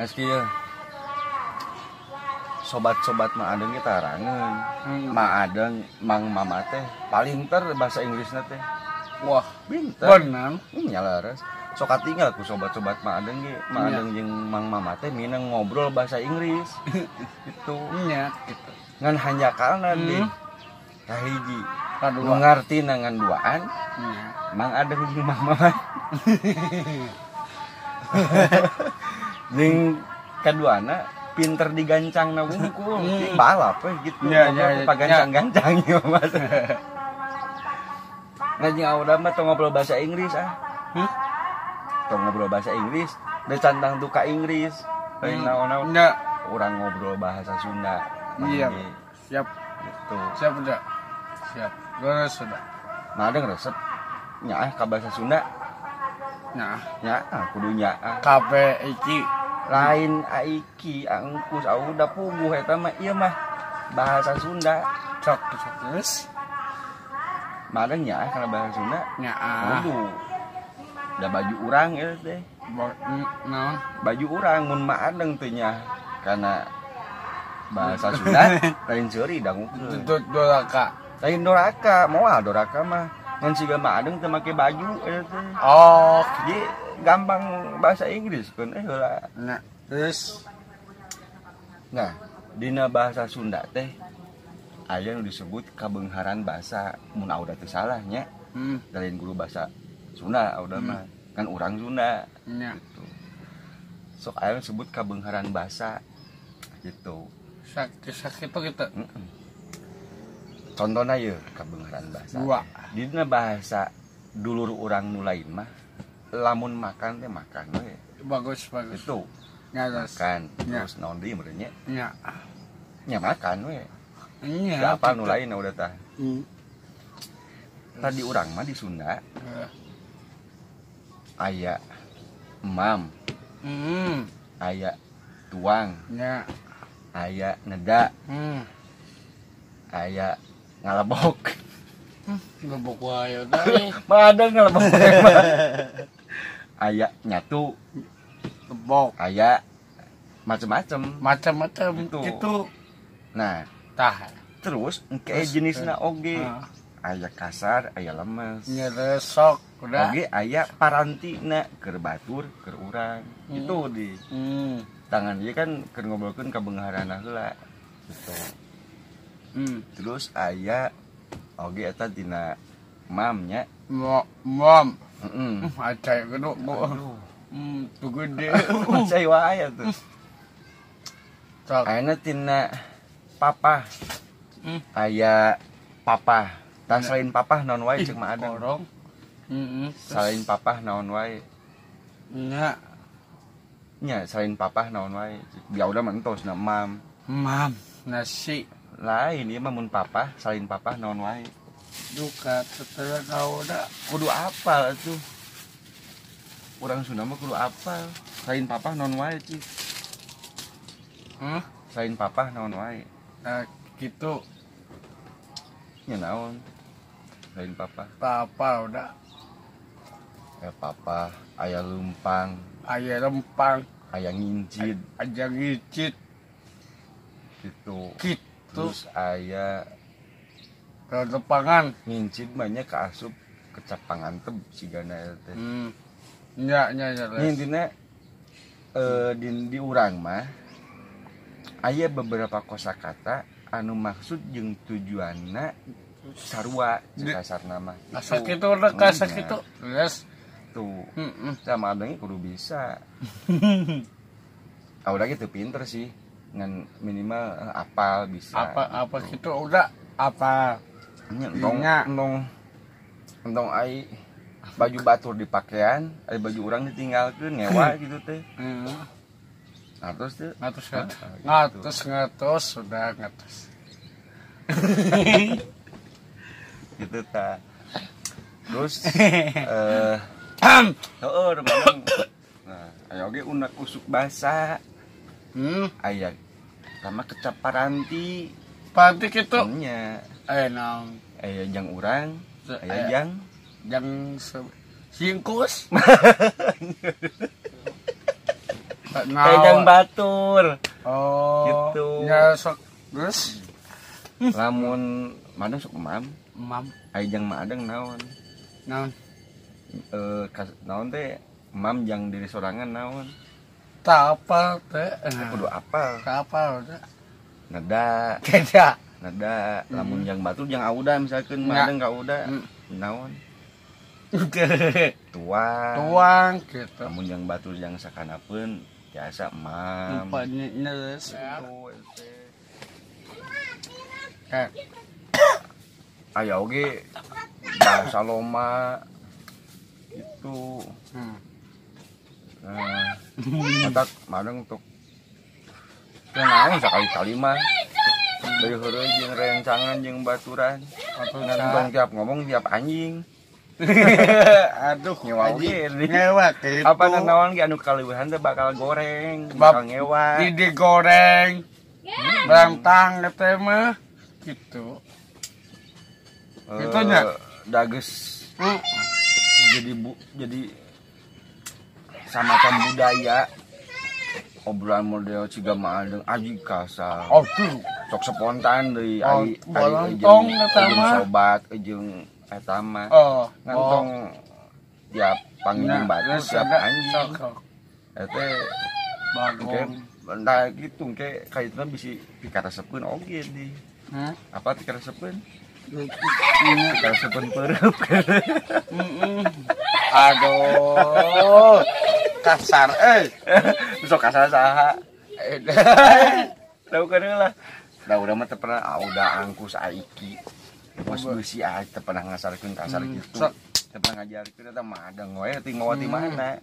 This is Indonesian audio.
Eski sobat-sobat Maadeng kita rangen. Maadeng Mang Mama teh paling ter bahasa Inggrisna teh. Wah, pinter. Benar. Nya laras. Sok katinggal ku sobat-sobat Maadeng ge. Maadeng jeung Mang Mama teh minang ngobrol bahasa Inggris. Gitu. Nya gitu. Ngan hanjakalna di kahiji. Kadua. Ngarti nangan duaan. Nya. Mang Adeng jeung Mang Mama. Jeung kaduana pinter digancang na wungkul, balap gitu. Ya, pagancang-gancang ya Mas. Nah jeung Auda mah tong ngobrol bahasa Inggris Tong ngobrol bahasa Inggris, da cantang tuh ka Inggris. Lain naon-naon. Nya. Urang ngobrol bahasa Sunda. Iya. Siap. Gitu. Siap udah. Siap. Terus sudah. Madeng resep nyaah ka bahasa Sunda. Nah, Nyaah kudu nyaah. kafe iki Lain aiki angkus Auda puguh eta mah ieu mah bahasa Sunda. cok terus. Madeng nyaah kana bahasa Sunda. Nya. Kudu. Da baju urang ya teh. Naon? Baju urang mun Maadeng teh nyaah kana bahasa Sunda lain seuri dangukeun. Doraka. Lain doraka, moal doraka mah ngan siga Maadeng teh make baju eta teh. Oh, Jadi gampang bahasa Inggris kan heula. nah, terus Nah, dina bahasa Sunda teh aya nu disebut kabeungharan bahasa mun Auda teu salah nya. Lain guru bahasa Sunda Auda mah kan urang Sunda nya. gitu. Sok aya nu disebut kabeungharan bahasa gitu. Sakit itu gitu. Contohna ye kabeungharan bahasa. Dua. Dina bahasa dulur urang nu lain mah lamun makan teh makan we. Bagus. Itu Nya terus. makan Ya. terus naon deui meureun nya? Nya. Nya makan we. Nya. Teu apal nu lain udah tah. Tadi Terus. urang mah di Sunda aya emam, aya tuang, Nya. aya neda, aya ngalebok. Gebok wae udah. Mah ada ngalebok mah. Aya nyatu, Gebok. aya macem-macem. Macam-macam Gitu. gitu. Nah, Tah. terus engke jenisna oge. Ah. Aya kasar, aya lemes. Nya resok udah. Oge aya parantina keur batur keur urang. Itu di tangan dia kan keur ngobrolkeun kabeungharanna heula gitu. Terus aya oge eta dina mam nya. Mom. Heeh. Acai kudu. Aduh, Tuh gede. cai wae tuh. Cok. Ayeuna tina papa. Aya papa. Tah selain papa naon wae ceuk mah ada. Korong. Selain papa naon wae. Nya. Nya selain papa naon wae. Ya udah mentos na mam. Mam. Nasi. Lain ieu mah mun papa, selain papa naon wae. Duka setelah kau udah. Kudu apal atuh. Urang Sunda mah kudu apal. Selain papa naon wae cik. Selain papa naon wae. Nah, gitu. Nya naon? Selain papa. Papa udah. Aya papa, aya lempang, Ayah lempang. aya ngincid Aja ngicit. gitu. Gitu. Terus aya Kalau lempangan. ngincid banyak kaasup kecap panganteb sigana eta teh. Nya. Ini intinya di urang mah aya beberapa kosakata anu maksud jeung tujuanna sarua kasar nama. Asa kitu udah kasa kitu. Yes. Tuh. Sama abangnya kudu bisa. Udah gitu pinter sih. Ngan minimal apal bisa. Apa kitu udah apa? Entong ai baju batur di pakaian, ai baju urang ditinggalkeun ngewa gitu teh. Ngatos teh. Ngatos sudah ngatos. Gitu ta. Terus remang. Nah, aya oge unek usuk basa. Aya sama kecap paranti. Panti kitu. Nya. Naon. Aya jang urang, aya jang singkus. Ejang batur. Oh. Gitu. Ya sok terus. Lamun madeng sok mam. Mam. Ejang madeng naon? Naon? Naon teh mam jang diri sorangan naon? Tak apa teh. Kudu apal. Tak apa teh. Nada. Tidak. Nada. Lamun jang batur jang auda misalkeun madeng ka auda. Naon? Tuang gitu. namun yang batu yang sakanapeun biasa mam Rupanya nyeres. aya oge bahasa loma itu matak madeng untuk naon sakali-kali mah dari heureuy jeung rencangan jeung baturan ngan tiap ngomong tiap anjing. Aduh, nyewa oge nyewa gitu. apa naon ge anu kaleueuhan teh bakal goreng bakal nyewa digoreng berantang teh mah gitu itunya dages jadi samacam budaya obrolan model ciga madeng aji kasar sok spontan deui ai bolong sobat jeung eta mah ngantong tiap panggil batu tiap anjing eta bagong entah gitu ke kaitna bisi dikaresepeun oge di apa dikaresepeun dikaresepeun peureub aduh kasar sok kasar saha tahu kan lah udah mah teu pernah udah angkus aiki bos beusi teu pernah ngasarkeun kasar gitu teu pernah ngajarkeun eta madeng we ting mawa ti mana